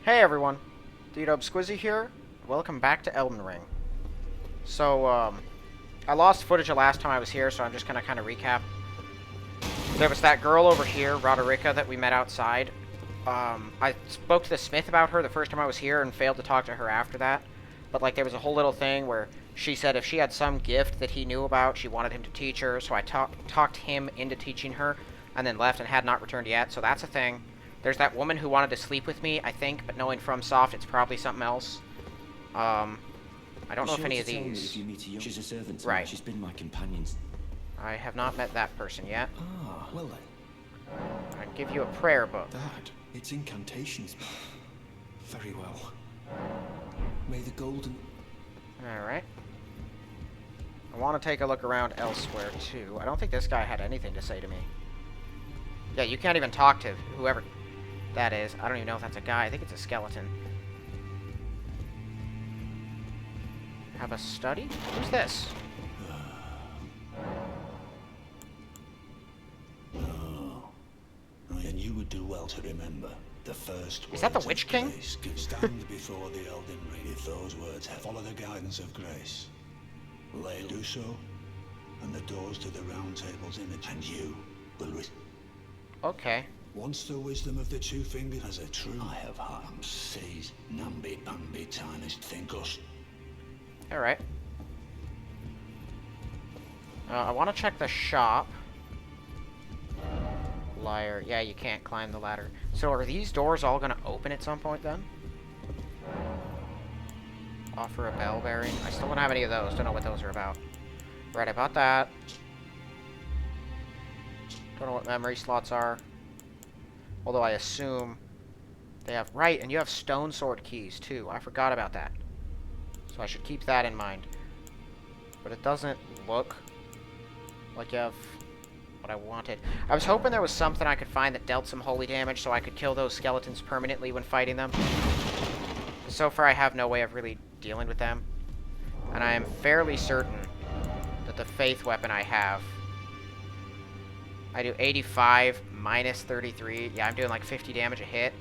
Hey everyone, D-Dub Squizzy here. Welcome back to Elden Ring. So, I lost footage of last time I was here, so I'm just gonna kind of recap. There was that girl over here, Roderica, that we met outside. I spoke to the smith about her the first time I was here and failed to talk to her after that. But, like, there was a whole little thing where she said if she had some gift that he knew about, she wanted him to teach her, so I talked him into teaching her, and then left and had not returned yet, so that's a thing. There's that woman who wanted to sleep with me, I think, but knowing FromSoft, it's probably something else. I don't know if any of these... If you meet a she's a servant. Right. She's been my companion. I have not met that person yet. Ah, well then. I'd give you a prayer book. That, it's incantations. Very well. May the golden... Alright. I want to take a look around elsewhere, too. I don't think this guy had anything to say to me. Yeah, you can't even talk to whoever that is. I don't even know if that's a guy. I think it's a skeleton. Have a study? Who's this? Oh. And you would do well to remember the first Is that the words Witch of King? grace give stand before the Elden Ring. If those words have follow the guidance of grace, they do so, and the doors to the roundtable's image, and you will Okay. once the wisdom of the two fingers has a true I have harm sees namby pamby tiniest thinkers. Alright. I want to check the shop. Liar. Yeah, you can't climb the ladder. So are these doors all going to open at some point then? Offer a bell bearing. I still don't have any of those. Don't know what those are about. Right, I bought that. Don't know what memory slots are. Although I assume they have... Right, and you have stone sword keys too. I forgot about that. So I should keep that in mind. But it doesn't look like you have what I wanted. I was hoping there was something I could find that dealt some holy damage so I could kill those skeletons permanently when fighting them. So far I have no way of really dealing with them. And I am fairly certain that the faith weapon I have... I do 85 minus 33. Yeah, I'm doing like 50 damage a hit.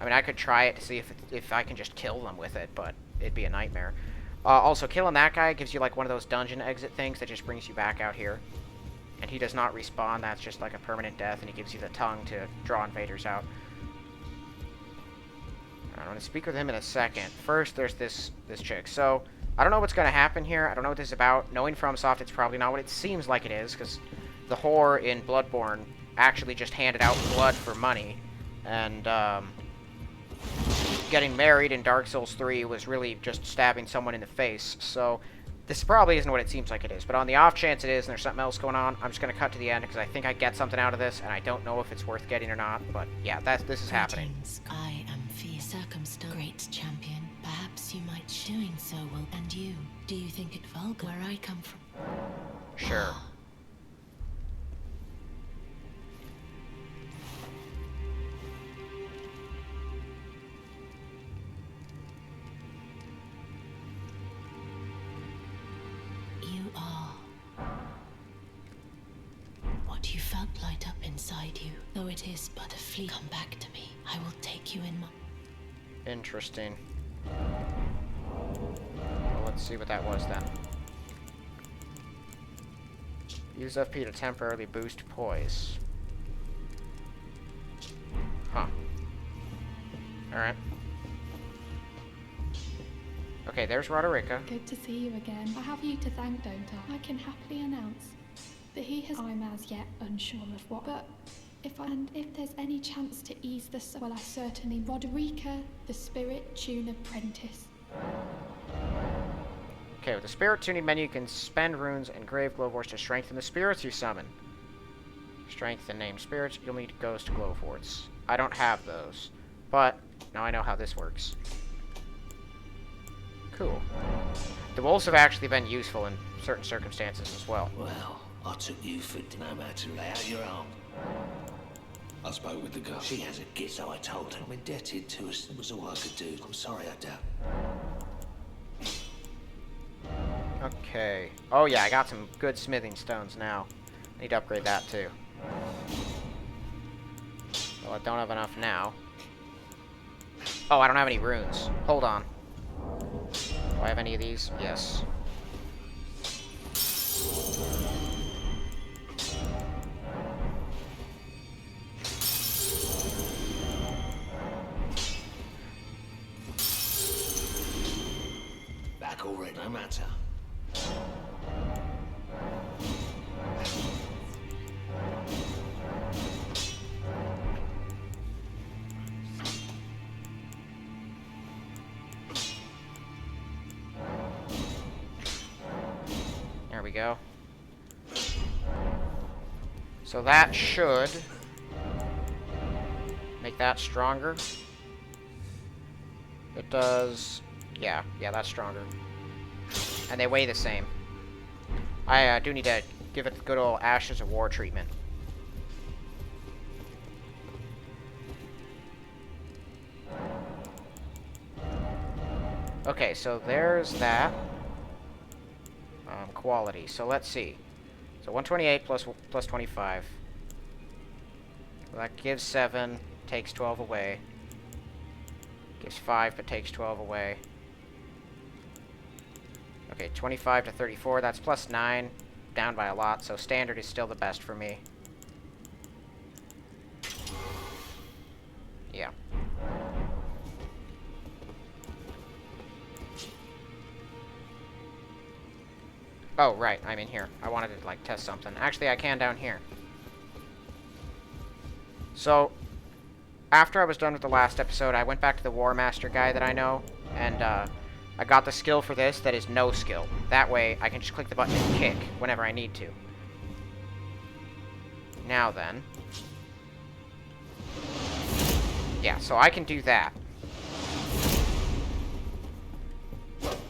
I mean, I could try it to see if I can just kill them with it, but it'd be a nightmare. Also, killing that guy gives you like one of those dungeon exit things that just brings you back out here. And he does not respawn. That's just like a permanent death, and he gives you the tongue to draw invaders out. I'm going to speak with him in a second. First, there's this chick. So, I don't know what's going to happen here. I don't know what this is about. Knowing FromSoft, it's probably not what it seems like it is, because the whore in Bloodborne actually just handed out blood for money. And, getting married in Dark Souls 3 was really just stabbing someone in the face. So, this probably isn't what it seems like it is. But on the off chance it is and there's something else going on, I'm just going to cut to the end, because I think I get something out of this, and I don't know if it's worth getting or not. But, yeah, this is happening. Greetings. I am Fia Circumstance, great champion. Perhaps you might doing so will. And you, do you think it vulgar where I come from? Sure. You are what you felt light up inside you, though it is but a flea. Come back to me. I will take you in my... Interesting. Well, let's see what that was then. Use FP to temporarily boost poise. Huh. Alright. Okay, there's Roderica. Good to see you again. I have you to thank, don't I? I can happily announce that he has... I'm as yet unsure of what, but if there's any chance to ease the... Well, I certainly... Roderica, the Spirit Tune Apprentice. Okay, with the Spirit Tuning menu, you can spend runes and grave glowworts to strengthen the spirits you summon. Strengthen named spirits, you'll need ghost glowworts. I don't have those, but now I know how this works. Cool. The wolves have actually been useful in certain circumstances as well. Well, I took you for no matter lay out your arm. I spoke with the girl. She has a gift, so I told her. I'm indebted to us. It was all I could do. I'm sorry I doubt. Okay. Oh yeah, I got some good smithing stones now. Need to upgrade that too. Well, I don't have enough now. Oh, I don't have any runes. Hold on. Do I have any of these? Yes. Back already, no matter. There we go. So that should make that stronger. It does... Yeah, that's stronger. And they weigh the same. I do need to give it the good old Ashes of War treatment. Okay, so there's that. Quality. So let's see. So 128 plus 25. Well, that gives 7, takes 12 away. Gives 5, but takes 12 away. Okay, 25 to 34, that's plus 9. Down by a lot, so standard is still the best for me. Yeah. Oh, right, I'm in here. I wanted to, like, test something. Actually, I can down here. So, after I was done with the last episode, I went back to the War Master guy that I know, and, I got the skill for this that is no skill. That way, I can just click the button and kick whenever I need to. Now then. Yeah, so I can do that.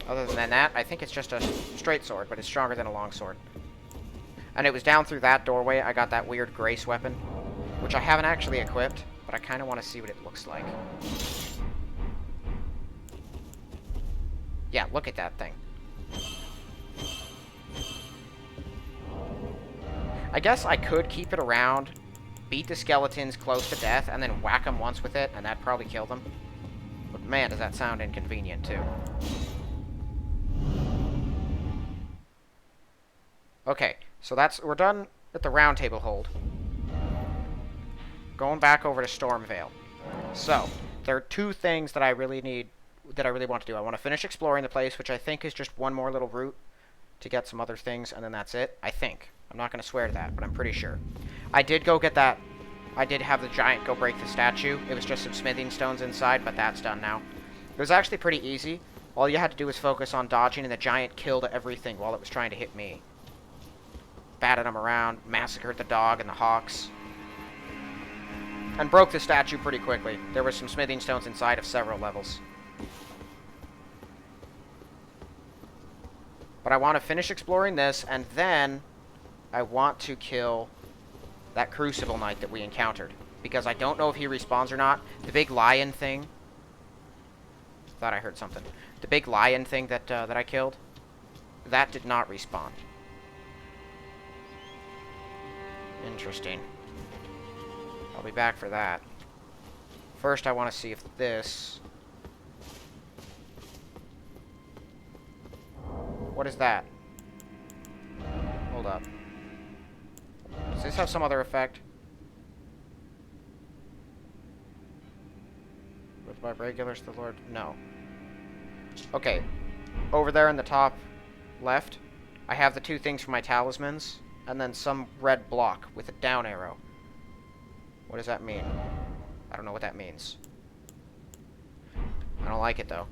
Other than that, I think it's just a straight sword, but it's stronger than a long sword. And it was down through that doorway I got that weird grace weapon, which I haven't actually equipped, but I kind of want to see what it looks like. Yeah, look at that thing. I guess I could keep it around, beat the skeletons close to death, and then whack them once with it, and that'd probably kill them. But man, does that sound inconvenient, too. Okay, so we're done with the roundtable hold. Going back over to Stormvale. So, there are two things that I really want to do. I want to finish exploring the place, which I think is just one more little route to get some other things, and then that's it. I think. I'm not going to swear to that, but I'm pretty sure. I did go get that. I did have the giant go break the statue. It was just some smithing stones inside, but that's done now. It was actually pretty easy. All you had to do was focus on dodging, and the giant killed everything while it was trying to hit me. Batted him around, massacred the dog and the hawks, and broke the statue pretty quickly. There were some smithing stones inside of several levels. But I want to finish exploring this, and then I want to kill that Crucible Knight that we encountered. Because I don't know if he respawns or not. The big lion thing. Thought I heard something. The big lion thing that I killed, that did not respawn. Interesting. I'll be back for that. First, I want to see if this... What is that? Hold up. Does this have some other effect? With my regulars, the Lord... No. Okay. Over there in the top left, I have the two things for my talismans, and then some red block with a down arrow. What does that mean? I don't know what that means. I don't like it, though.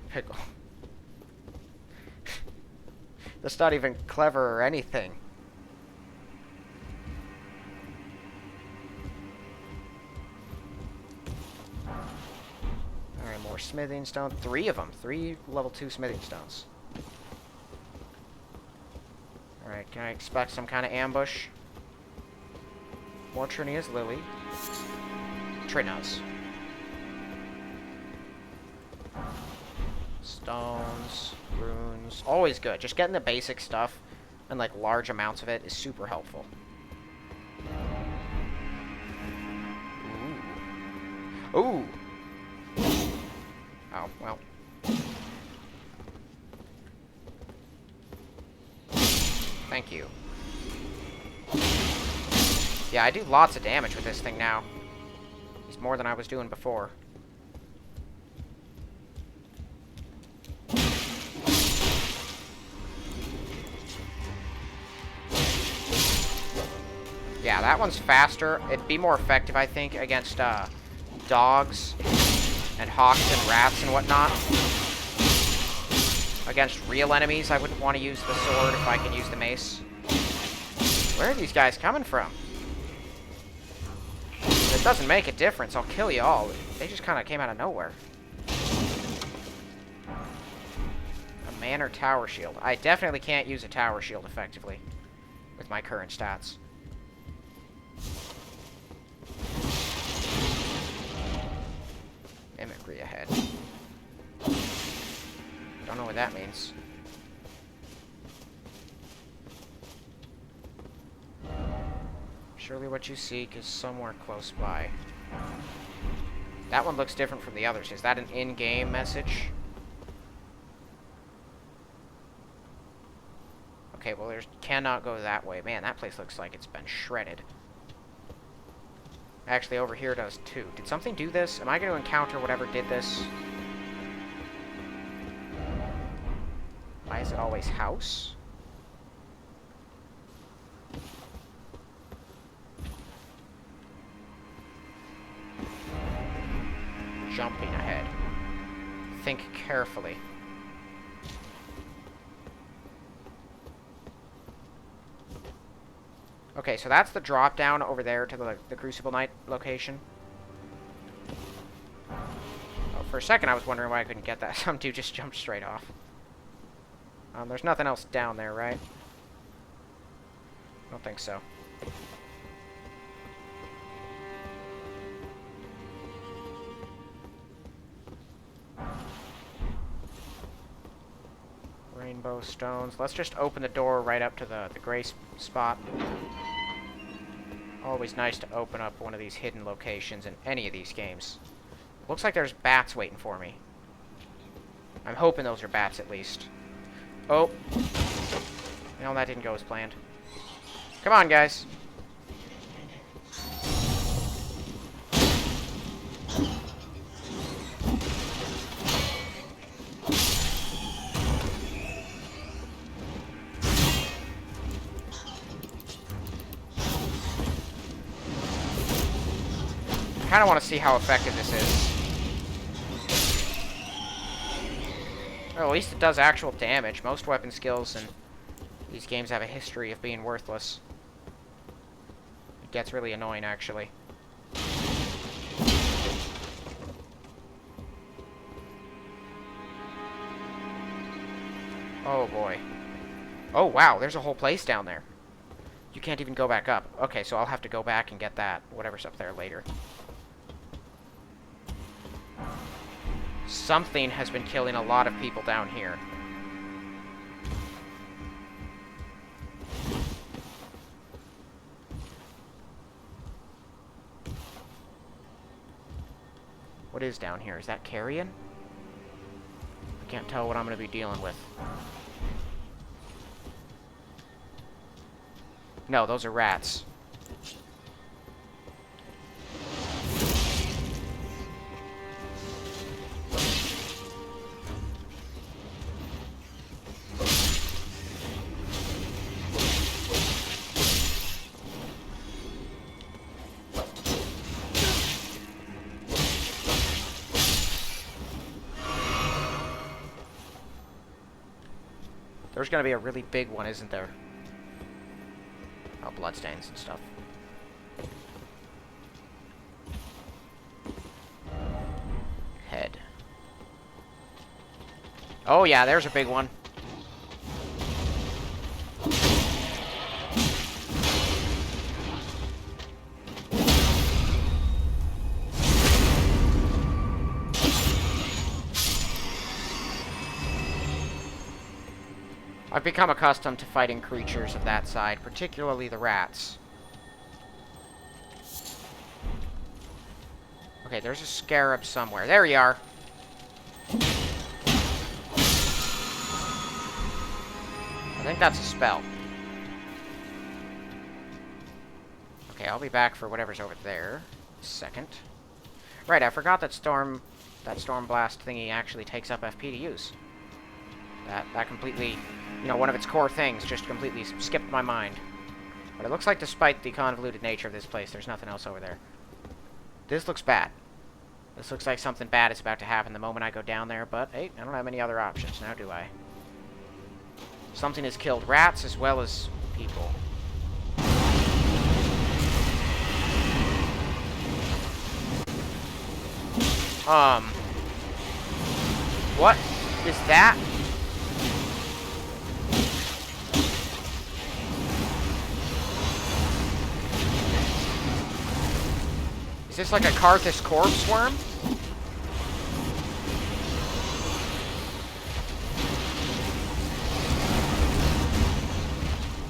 Pickle. That's not even clever or anything. Alright, more smithing stone. 3 of them. 3 level 2 smithing stones. Alright, can I expect some kind of ambush? More Trinia's Lily. Trinas. Stones, runes. Always good. Just getting the basic stuff and like large amounts of it is super helpful. Ooh. Oh, well. Thank you. Yeah, I do lots of damage with this thing now. It's more than I was doing before. Yeah, that one's faster. It'd be more effective, I think, against dogs and hawks and rats and whatnot. Against real enemies, I wouldn't want to use the sword if I could use the mace. Where are these guys coming from? It doesn't make a difference. I'll kill you all. They just kind of came out of nowhere. A manor tower shield. I definitely can't use a tower shield effectively with my current stats. Mimicry ahead. Don't know what that means. Surely what you seek is somewhere close by. That one looks different from the others. Is that an in-game message? Okay, well, there's cannot go that way. Man, that place looks like it's been shredded. Actually, over here does too. Did something do this? Am I going to encounter whatever did this? Why is it always house? Jumping ahead. Think carefully. Okay, so that's the drop down over there to the Crucible Knight location. Oh, for a second I was wondering why I couldn't get that. Some dude just jumped straight off. There's nothing else down there, right? I don't think so. Rainbow stones. Let's just open the door right up to the gray spot. Always nice to open up one of these hidden locations in any of these games. Looks like there's bats waiting for me. I'm hoping those are bats at least. Oh. No, that didn't go as planned. Come on, guys. I kind of want to see how effective this is. Well, at least it does actual damage. Most weapon skills in these games have a history of being worthless. It gets really annoying, actually. Oh, boy. Oh, wow, there's a whole place down there. You can't even go back up. Okay, so I'll have to go back and get that, whatever's up there later. Something has been killing a lot of people down here. What is down here? Is that carrion? I can't tell what I'm going to be dealing with. No, those are rats. There's gonna be a really big one, isn't there? Oh, bloodstains and stuff. Head. Oh yeah, there's a big one. I've become accustomed to fighting creatures of that side, particularly the rats. Okay, there's a scarab somewhere. There you are. I think that's a spell. Okay, I'll be back for whatever's over there. Second. Right, I forgot that storm blast thingy actually takes up FP to use. That completely, you know, one of its core things just completely skipped my mind. But it looks like despite the convoluted nature of this place, there's nothing else over there. This looks bad. This looks like something bad is about to happen the moment I go down there, but hey, I don't have any other options now, do I? Something has killed rats as well as people. What is that? Is this like a Carthus corpse worm?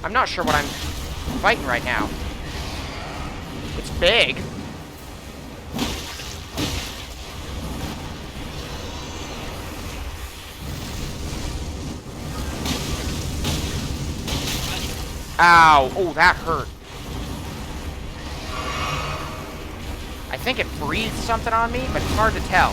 I'm not sure what I'm fighting right now. It's big. Ow! Oh, that hurt. I think it breathed something on me, but it's hard to tell.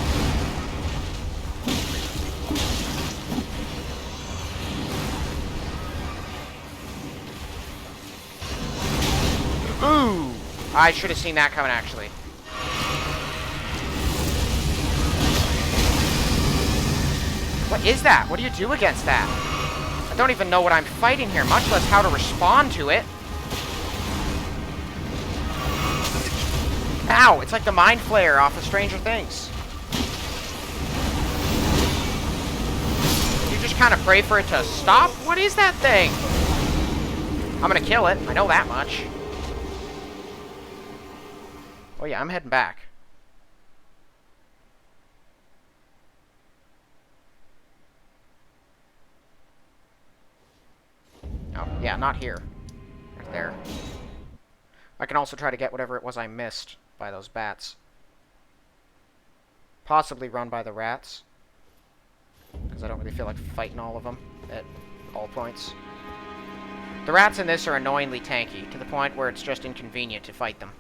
Ooh! I should have seen that coming, actually. What is that? What do you do against that? I don't even know what I'm fighting here, much less how to respond to it. Ow! It's like the Mind Flayer off of Stranger Things. You just kind of pray for it to stop? What is that thing? I'm gonna kill it. I know that much. Oh yeah, I'm heading back. Oh, yeah, not here. Right there. I can also try to get whatever it was I missed by those bats. Possibly run by the rats. Because I don't really feel like fighting all of them at all points. The rats in this are annoyingly tanky, to the point where it's just inconvenient to fight them.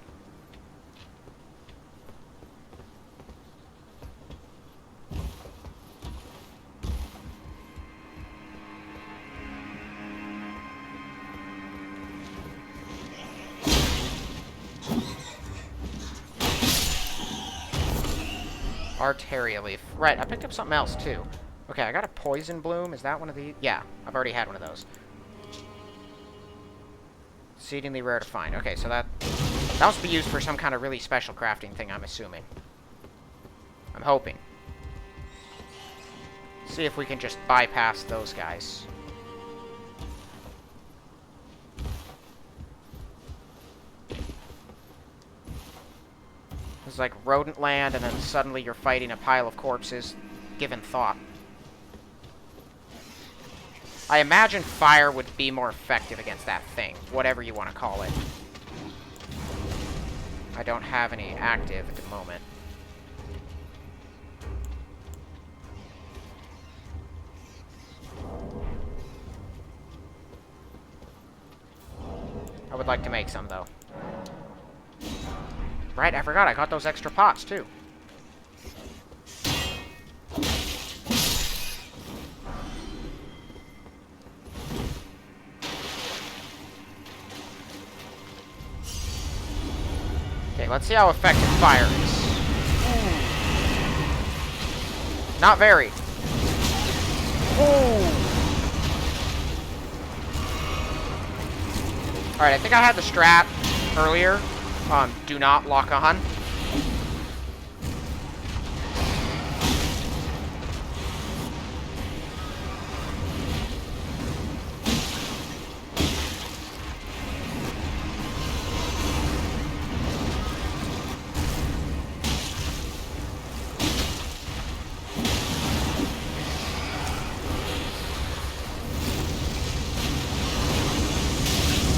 Arteria leaf. Right, I picked up something else, too. Okay, I got a poison bloom. Is that one of these? Yeah, I've already had one of those. Exceedingly rare to find. Okay, so that must be used for some kind of really special crafting thing, I'm assuming. I'm hoping. See if we can just bypass those guys. It's like rodent land, and then suddenly you're fighting a pile of corpses, given thought. I imagine fire would be more effective against that thing, whatever you want to call it. I don't have any active at the moment. I would like to make some, though. Right, I forgot, I got those extra pots, too. Okay, let's see how effective fire is. Not very. Ooh. Alright, I think I had the strat earlier. Do not lock on.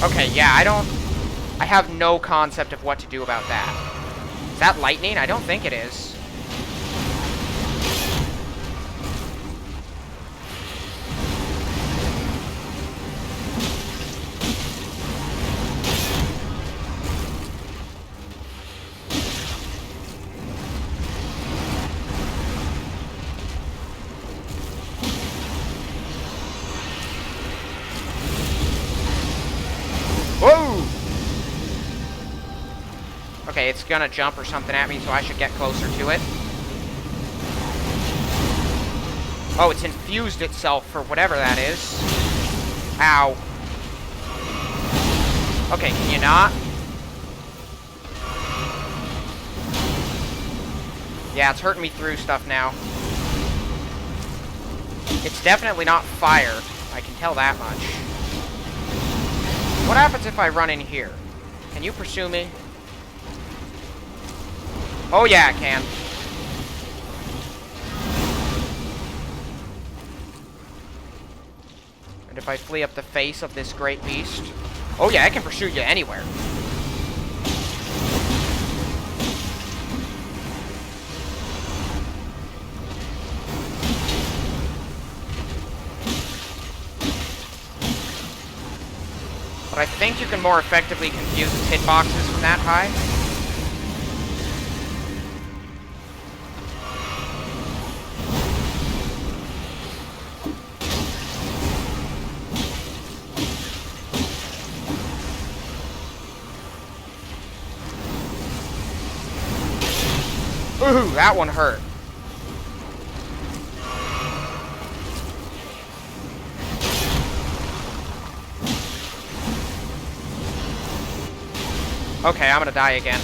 Okay, yeah, I have no concept of what to do about that. Is that lightning? I don't think it is. Whoa! Okay, it's gonna jump or something at me, so I should get closer to it. Oh, it's infused itself for whatever that is. Ow. Okay, can you not? Yeah, it's hurting me through stuff now. It's definitely not fire. I can tell that much. What happens if I run in here? Can you pursue me? Oh yeah, I can. And if I flee up the face of this great beast? Oh yeah, I can pursue you anywhere. But I think you can more effectively confuse its hitboxes from that high. Ooh, that one hurt. Okay, I'm gonna die again.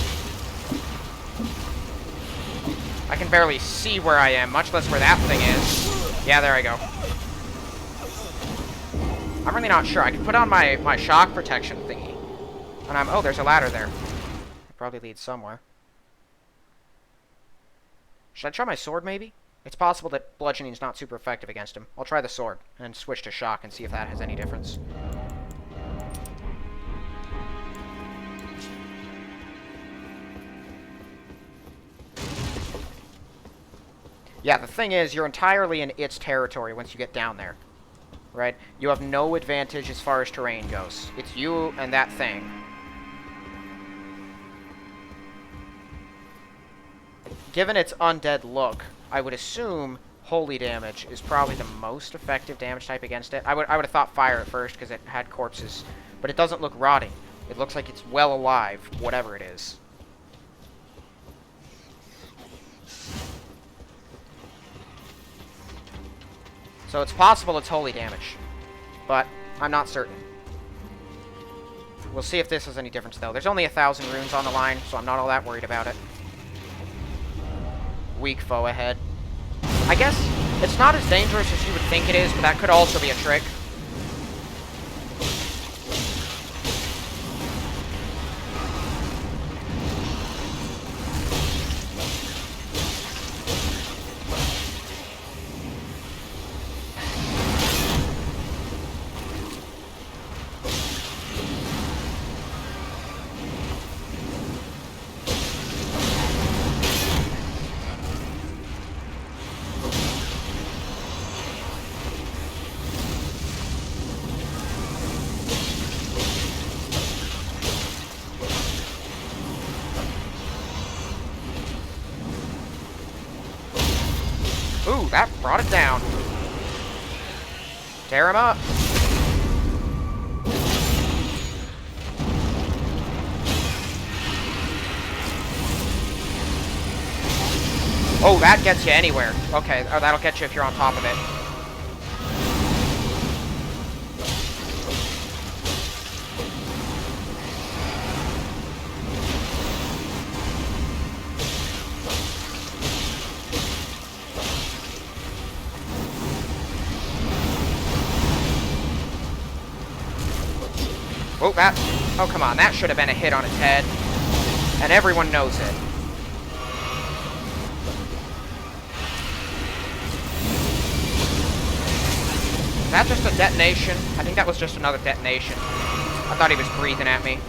I can barely see where I am, much less where that thing is. Yeah, there I go. I'm really not sure. I can put on my shock protection thingy. And oh, there's a ladder there. It probably leads somewhere. Should I try my sword, maybe? It's possible that bludgeoning's not super effective against him. I'll try the sword, and switch to shock and see if that has any difference. Yeah, the thing is, you're entirely in its territory once you get down there. Right? You have no advantage as far as terrain goes. It's you and that thing. Given its undead look, I would assume holy damage is probably the most effective damage type against it. I would have thought fire at first because it had corpses, but it doesn't look rotting. It looks like it's well alive, whatever it is. So it's possible it's holy damage, but I'm not certain. We'll see if this has any difference, though. There's only 1,000 runes on the line, so I'm not all that worried about it. Weak foe ahead. I guess it's not as dangerous as you would think it is, but that could also be a trick. Ooh, that brought it down. Tear him up. Oh, that gets you anywhere. Okay, oh, that'll get you if you're on top of it. Oh, that... Oh, come on. That should have been a hit on its head. And everyone knows it. Is that just a detonation? I think that was just another detonation. I thought he was breathing at me.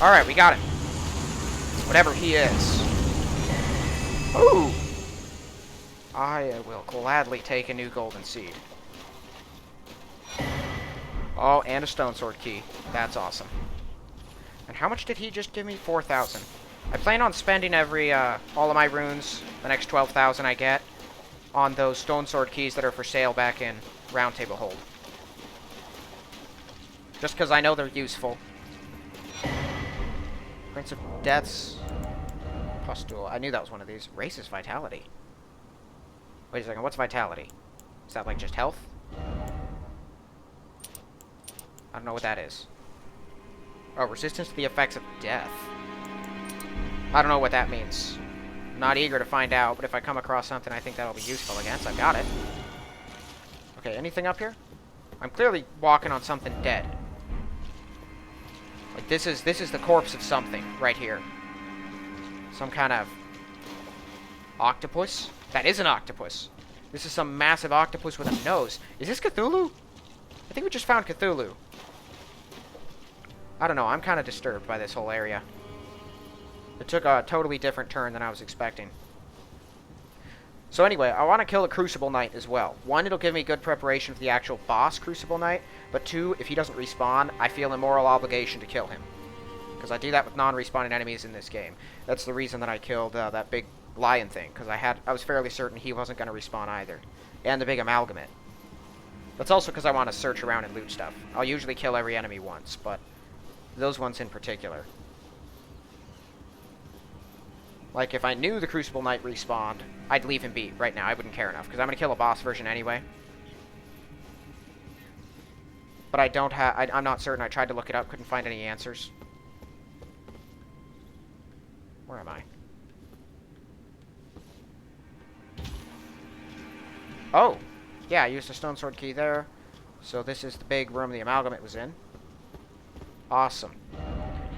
Alright, we got him. Whatever he is. Ooh! I will gladly take a new golden seed. Oh, and a stone sword key. That's awesome. And how much did he just give me? 4,000. I plan on spending all of my runes, the next 12,000 I get, on those stone sword keys that are for sale back in roundtable hold. Just because I know they're useful. Prince of Death's Pustule. I knew that was one of these. Racist Vitality. Wait a second, what's Vitality? Is that like just health? I don't know what that is. Oh, resistance to the effects of death. I don't know what that means. Not eager to find out, but if I come across something I think that'll be useful against, I've got it. Okay, anything up here? I'm clearly walking on something dead. Like, this is the corpse of something right here. Some kind of octopus? That is an octopus. This is some massive octopus with a nose. Is this Cthulhu? I think we just found Cthulhu. I don't know, I'm kind of disturbed by this whole area. It took a totally different turn than I was expecting. So anyway, I want to kill a Crucible Knight as well. One, it'll give me good preparation for the actual boss Crucible Knight. But two, if he doesn't respawn, I feel a moral obligation to kill him. Because I do that with non-respawning enemies in this game. That's the reason that I killed that big lion thing. Because I was fairly certain he wasn't going to respawn either. And the big amalgamate. That's also because I want to search around and loot stuff. I'll usually kill every enemy once, but those ones in particular. Like, if I knew the Crucible Knight respawned, I'd leave him be right now. I wouldn't care enough, because I'm going to kill a boss version anyway. But I don't have... I'm not certain. I tried to look it up, couldn't find any answers. Where am I? Oh! Yeah, I used a stone sword key there. So this is the big room the amalgamate was in. Awesome.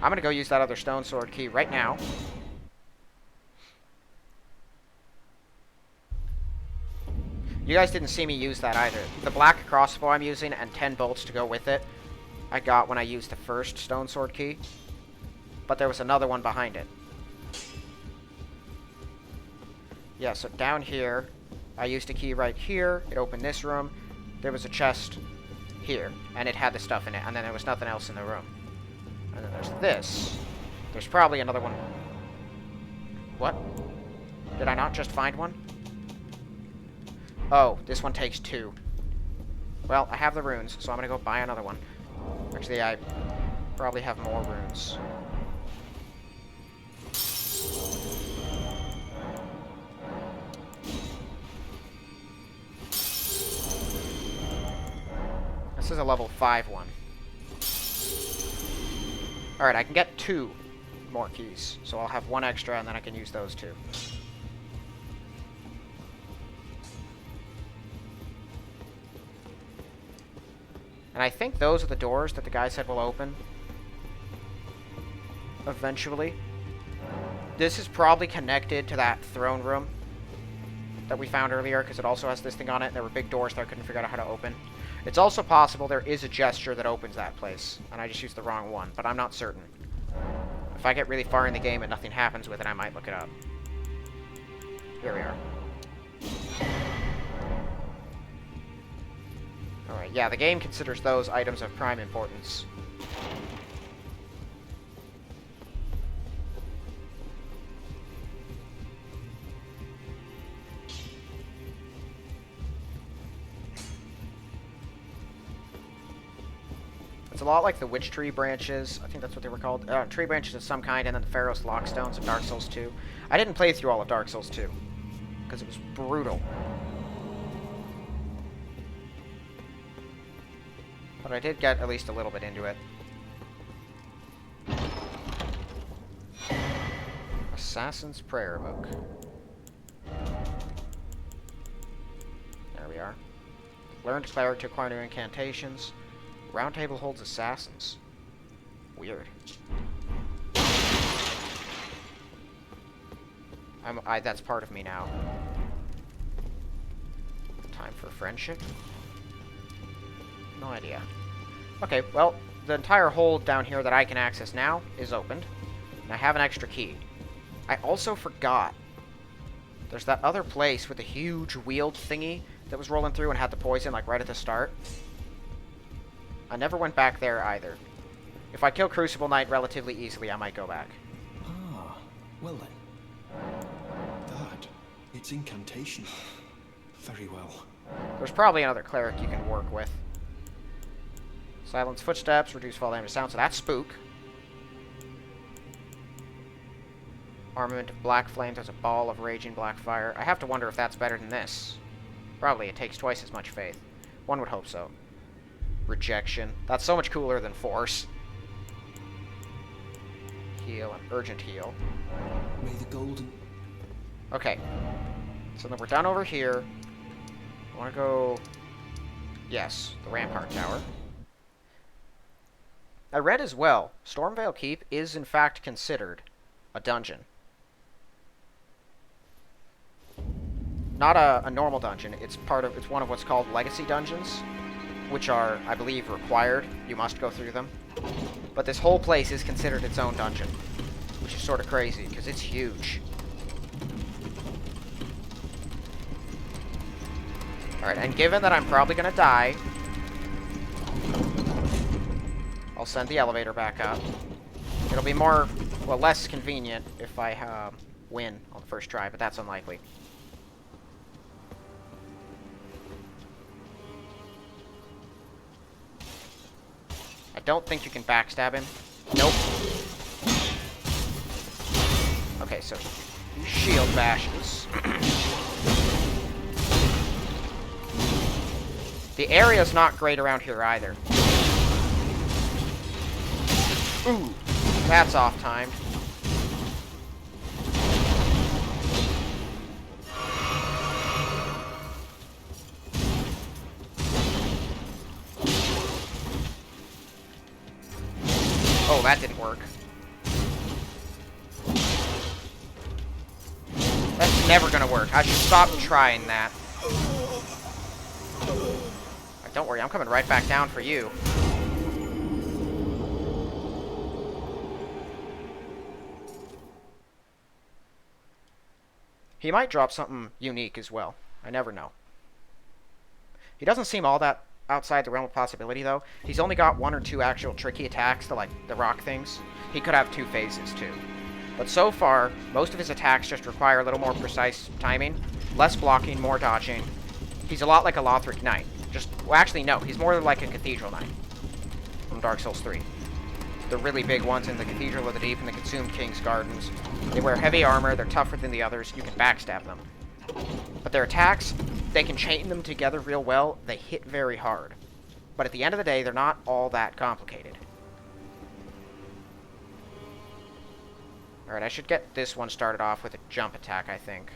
I'm going to go use that other stone sword key right now. You guys didn't see me use that either. The black crossbow I'm using and 10 bolts to go with it, I got when I used the first stone sword key. But there was another one behind it. Yeah, so down here, I used a key right here. It opened this room. There was a chest here, and it had the stuff in it, and then there was nothing else in the room. And then there's this. There's probably another one. What? Did I not just find one? Oh, this one takes 2. Well, I have the runes, so I'm gonna go buy another one. Actually, I probably have more runes. This is a level 5 one. Alright, I can get 2 more keys, so I'll have 1 extra, and then I can use those 2. And I think those are the doors that the guy said will open eventually. This is probably connected to that throne room that we found earlier, because it also has this thing on it. There were big doors that I couldn't figure out how to open. It's also possible there is a gesture that opens that place, and I just used the wrong one, but I'm not certain. If I get really far in the game and nothing happens with it, I might look it up. Here we are. Alright, yeah, the game considers those items of prime importance. It's a lot like the witch tree branches. I think that's what they were called. Tree branches of some kind, and then the Pharaoh's Lockstones of Dark Souls 2. I didn't play through all of Dark Souls 2, because it was brutal. But I did get at least a little bit into it. Assassin's Prayer Book. There we are. Learned Cleric to acquire new incantations. Roundtable holds assassins. Weird. That's part of me now. Time for friendship? No idea. Okay, well, the entire hold down here that I can access now is opened. And I have an extra key. I also forgot. There's that other place with the huge wheeled thingy that was rolling through and had the poison, like, right at the start. I never went back there either. If I kill Crucible Knight relatively easily, I might go back. Ah, well then. That, it's incantation. Very well. There's probably another cleric you can work with. Silence footsteps, reduce fall damage sound, so that's spook. Armament of black flames, there's a ball of raging black fire. I have to wonder if that's better than this. Probably, it takes twice as much faith. One would hope so. Rejection. That's so much cooler than force. Heal, an urgent heal. May the golden... Okay. So then we're done over here. I want to go... Yes, the Rampart Tower. I read as well, Stormvale Keep is in fact considered a dungeon. Not a normal dungeon, it's one of what's called legacy dungeons, which are, I believe, required. You must go through them. But this whole place is considered its own dungeon, which is sort of crazy, because it's huge. Alright, and given that I'm probably going to die, I'll send the elevator back up. It'll be more, well, less convenient if I win on the first try, but that's unlikely. I don't think you can backstab him. Nope. Okay, so he shield bashes. The area's not great around here either. Ooh, that's off-timed. Oh, that didn't work. That's never gonna work. I should stop trying that. Right, don't worry, I'm coming right back down for you. He might drop something unique as well. I never know. He doesn't seem all that outside the realm of possibility, though. He's only got 1 or 2 actual tricky attacks, like the rock things. He could have 2 phases, too. But so far, most of his attacks just require a little more precise timing. Less blocking, more dodging. He's a lot like a Lothric Knight. Well, actually, no. He's more like a Cathedral Knight from Dark Souls 3. The really big ones in the Cathedral of the Deep and the Consumed King's Gardens. They wear heavy armor, they're tougher than the others, you can backstab them. But their attacks, they can chain them together real well, they hit very hard. But at the end of the day, they're not all that complicated. Alright, I should get this one started off with a jump attack, I think.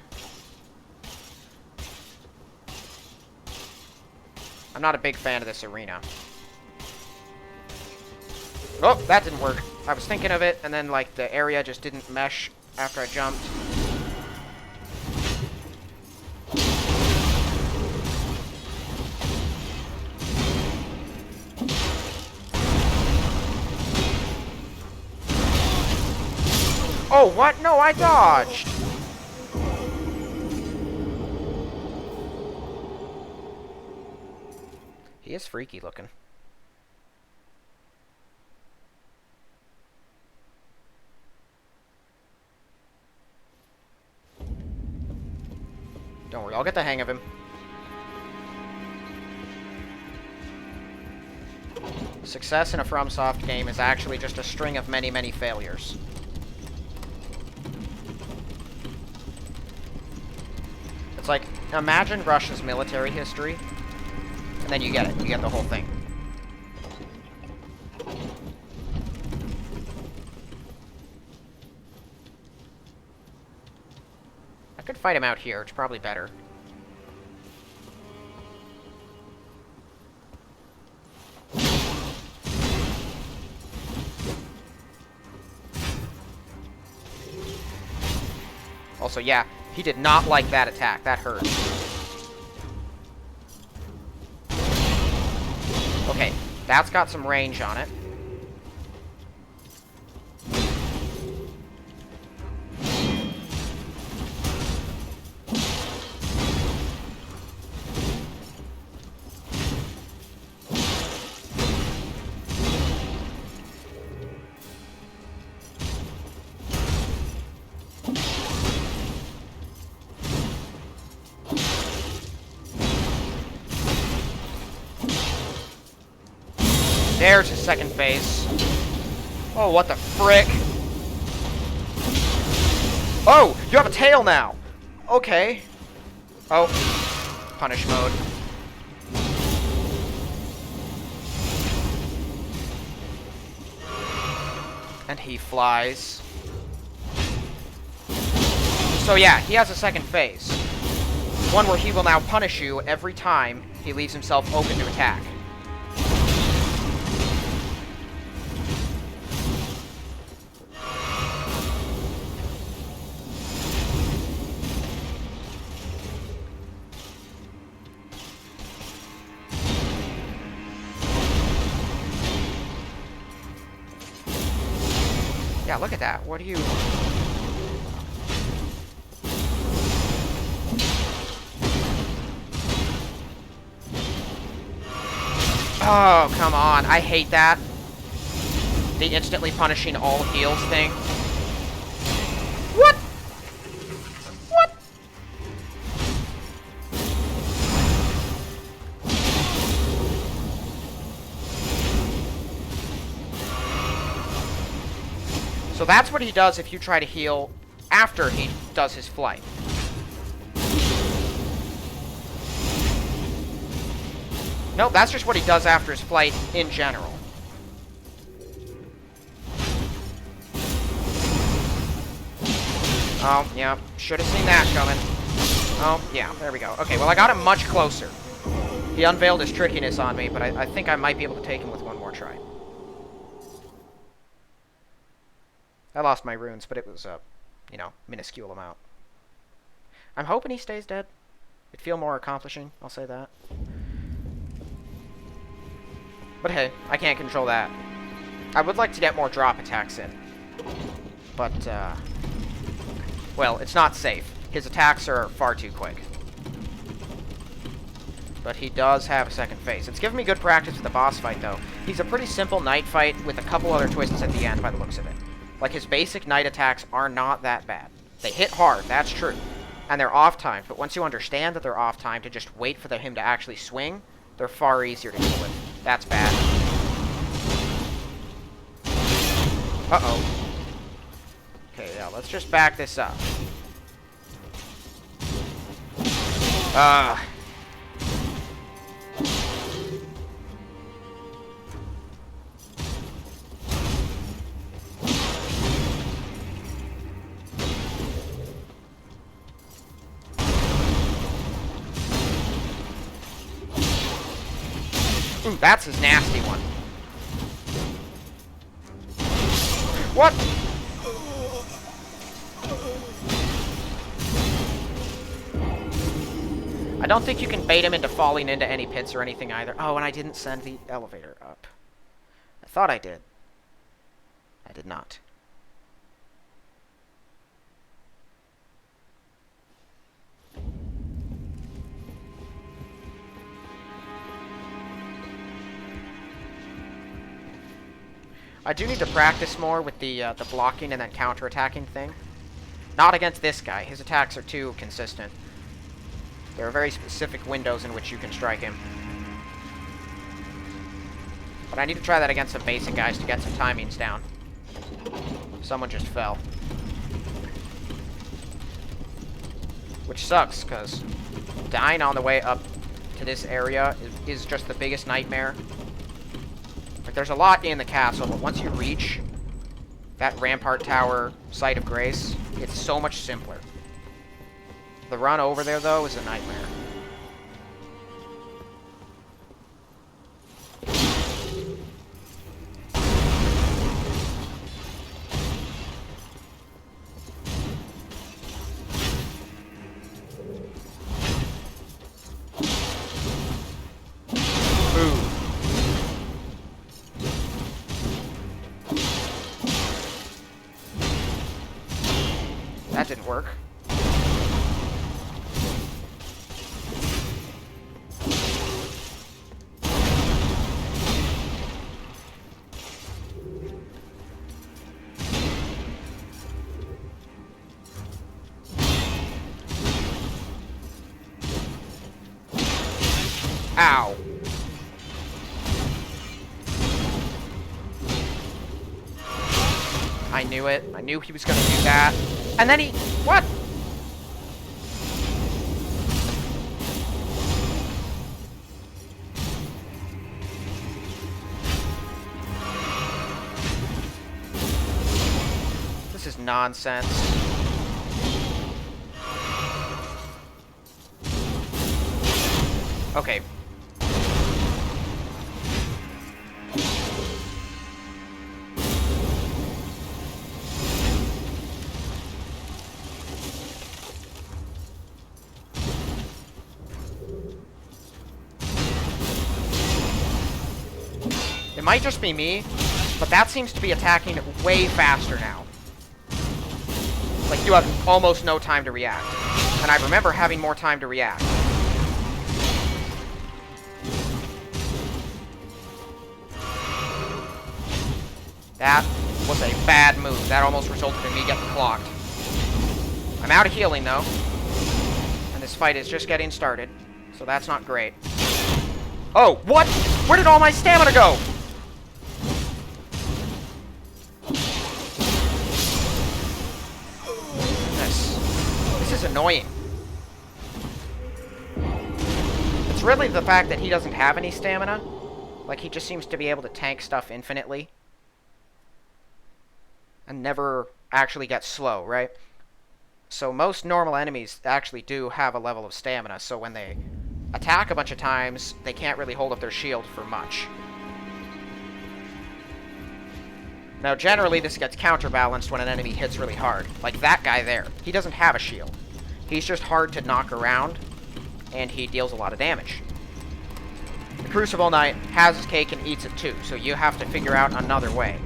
I'm not a big fan of this arena. Oh, that didn't work. I was thinking of it, and then, like, the area just didn't mesh after I jumped. Oh, what? No, I dodged! He is freaky looking. Don't worry, I'll get the hang of him. Success in a FromSoft game is actually just a string of many, many failures. It's like, imagine Russia's military history, and then you get it. You get the whole thing. I could fight him out here. It's probably better. Also, yeah, he did not like that attack. That hurt. Okay, that's got some range on it. There's his second phase. Oh, what the frick? Oh, you have a tail now! Okay. Oh. Punish mode. And he flies. So yeah, he has a second phase. One where he will now punish you every time he leaves himself open to attack. Yeah, look at that. What do you... Oh, come on. I hate that. The instantly punishing all heals thing. What? What? So that's what he does if you try to heal after he does his flight. Nope, that's just what he does after his flight in general. Oh, yeah, should have seen that coming. Oh, yeah, there we go. Okay, well, I got him much closer. He unveiled his trickiness on me, but I think I might be able to take him with one more try. I lost my runes, but it was a, you know, minuscule amount. I'm hoping he stays dead. It'd feel more accomplishing, I'll say that. But hey, I can't control that. I would like to get more drop attacks in. But, well, it's not safe. His attacks are far too quick. But he does have a second phase. It's given me good practice with the boss fight, though. He's a pretty simple knight fight with a couple other twists at the end, by the looks of it. Like, his basic knight attacks are not that bad. They hit hard, that's true. And they're off-timed, but once you understand that they're off-timed to just wait for him to actually swing, they're far easier to deal with. That's bad. Uh-oh. Okay, yeah, let's just back this up. Ooh, that's his nasty one. What? I don't think you can bait him into falling into any pits or anything either. Oh, and I didn't send the elevator up. I thought I did. I did not. I do need to practice more with the blocking and then counter-attacking thing. Not against this guy. His attacks are too consistent. There are very specific windows in which you can strike him. But I need to try that against some basic guys to get some timings down. Someone just fell. Which sucks, because dying on the way up to this area is just the biggest nightmare. Like, there's a lot in the castle, but once you reach that Rampart Tower Site of Grace, it's so much simpler. The run over there, though, is a nightmare. That didn't work. Ow. I knew it. I knew he was gonna do that. And then he... What? This is nonsense. Okay. It might just be me, but that seems to be attacking way faster now. Like, you have almost no time to react. And I remember having more time to react. That was a bad move. That almost resulted in me getting clocked. I'm out of healing, though. And this fight is just getting started. So that's not great. Oh, what? Where did all my stamina go? This is annoying. It's really the fact that he doesn't have any stamina. Like, he just seems to be able to tank stuff infinitely. And never actually get slow, right? So most normal enemies actually do have a level of stamina, so when they attack a bunch of times, they can't really hold up their shield for much. Now, generally, this gets counterbalanced when an enemy hits really hard. Like that guy there. He doesn't have a shield. He's just hard to knock around, and he deals a lot of damage. The Crucible Knight has his cake and eats it too, so you have to figure out another way.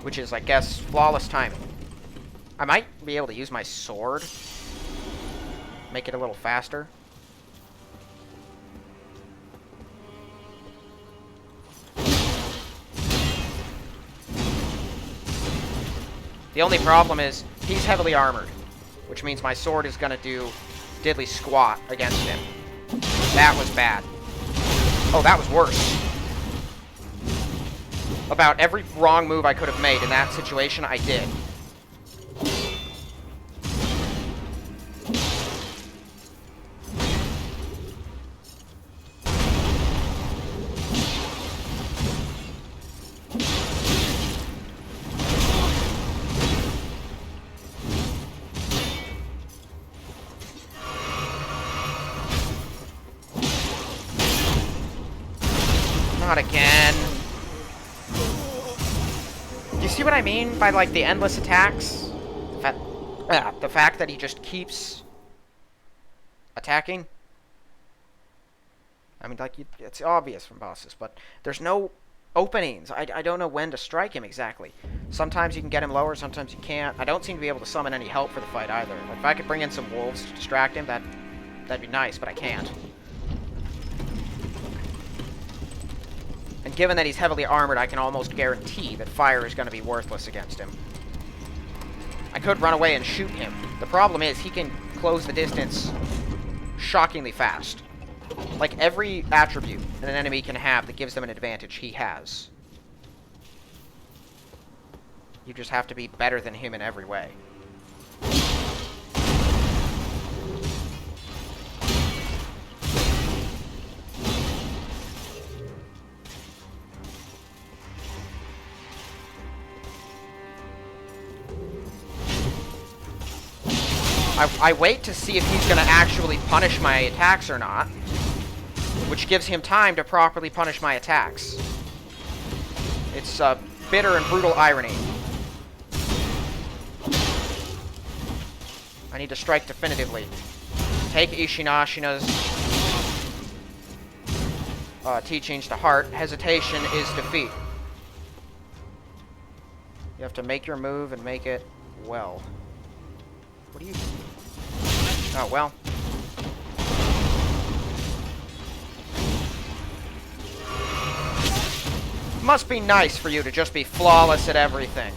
Which is, I guess, flawless timing. I might be able to use my sword. Make it a little faster. The only problem is, he's heavily armored. Which means my sword is gonna do diddly squat against him. That was bad. Oh, that was worse. About every wrong move I could have made in that situation, I did. Not again. Do you see what I mean by, like, the endless attacks? The fact that he just keeps attacking? I mean, like, it's obvious from bosses, but there's no openings. I don't know when to strike him exactly. Sometimes you can get him lower, sometimes you can't. I don't seem to be able to summon any help for the fight either. Like, if I could bring in some wolves to distract him, that'd be nice, but I can't. And given that he's heavily armored, I can almost guarantee that fire is going to be worthless against him. I could run away and shoot him. The problem is, he can close the distance shockingly fast. Like, every attribute that an enemy can have that gives them an advantage, he has. You just have to be better than him in every way. I wait to see if he's going to actually punish my attacks or not, which gives him time to properly punish my attacks. It's a bitter and brutal irony. I need to strike definitively. Take Ishinashina's teachings to heart. Hesitation is defeat. You have to make your move and make it well. What do you... Oh, well. Must be nice for you to just be flawless at everything.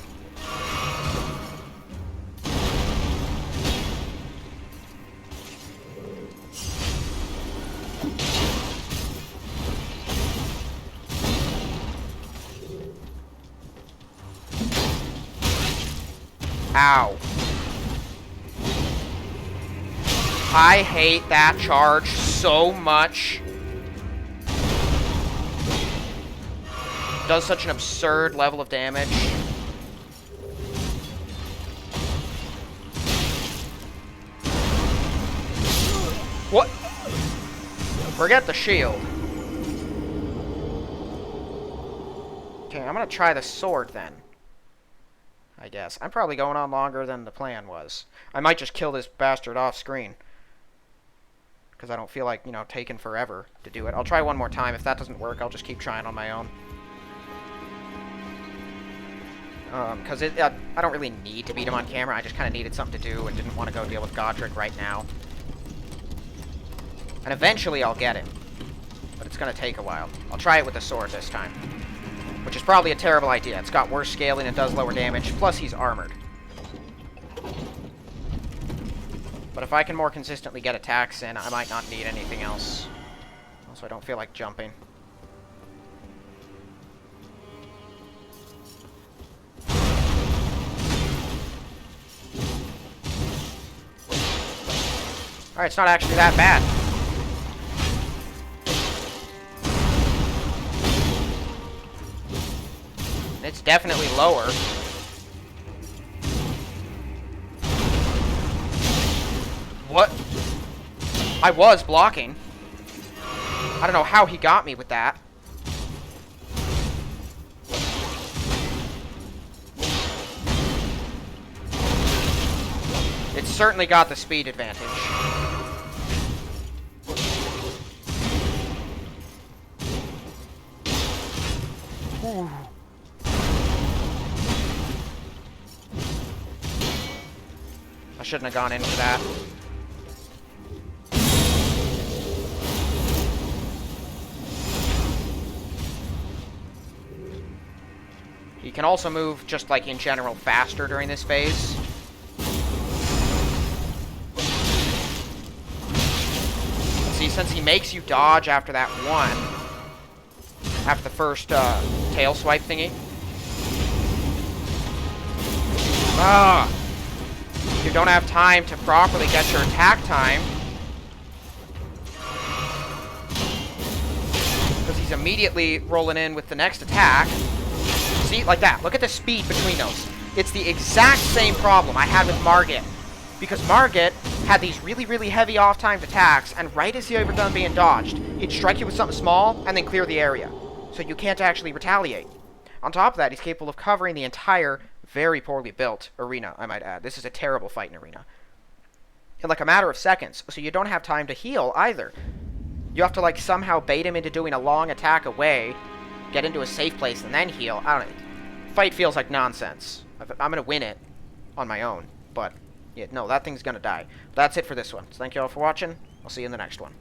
Ow. I hate that charge so much. Does such an absurd level of damage. What? Forget the shield. Okay, I'm gonna try the sword then. I guess. I'm probably going on longer than the plan was. I might just kill this bastard off screen. Because I don't feel like, you know, taking forever to do it. I'll try one more time. If that doesn't work, I'll just keep trying on my own. Because I don't really need to beat him on camera. I just kind of needed something to do and didn't want to go deal with Godric right now. And eventually I'll get him. But it's going to take a while. I'll try it with the sword this time. Which is probably a terrible idea. It's got worse scaling and does lower damage. Plus he's armored. But if I can more consistently get attacks in, I might not need anything else. Also, I don't feel like jumping. Alright, it's not actually that bad. It's definitely lower. What? I was blocking. I don't know how he got me with that. It's certainly got the speed advantage. Ooh. I shouldn't have gone in for that. He can also move, just like in general, faster during this phase. See, since he makes you dodge after that one, after the first tail swipe thingy. You don't have time to properly get your attack time. Because he's immediately rolling in with the next attack. See, like that. Look at the speed between those. It's the exact same problem I had with Margit. Because Margit had these really, really heavy off-timed attacks, and right as he were done being dodged, he'd strike you with something small, and then clear the area. So you can't actually retaliate. On top of that, he's capable of covering the entire, very poorly built arena, I might add. This is a terrible fighting arena. In like a matter of seconds, so you don't have time to heal either. You have to like somehow bait him into doing a long attack away, get into a safe place, and then heal. I don't know. Fight feels like nonsense. I'm going to win it on my own, but yeah, no, that thing's going to die. That's it for this one. So thank you all for watching. I'll see you in the next one.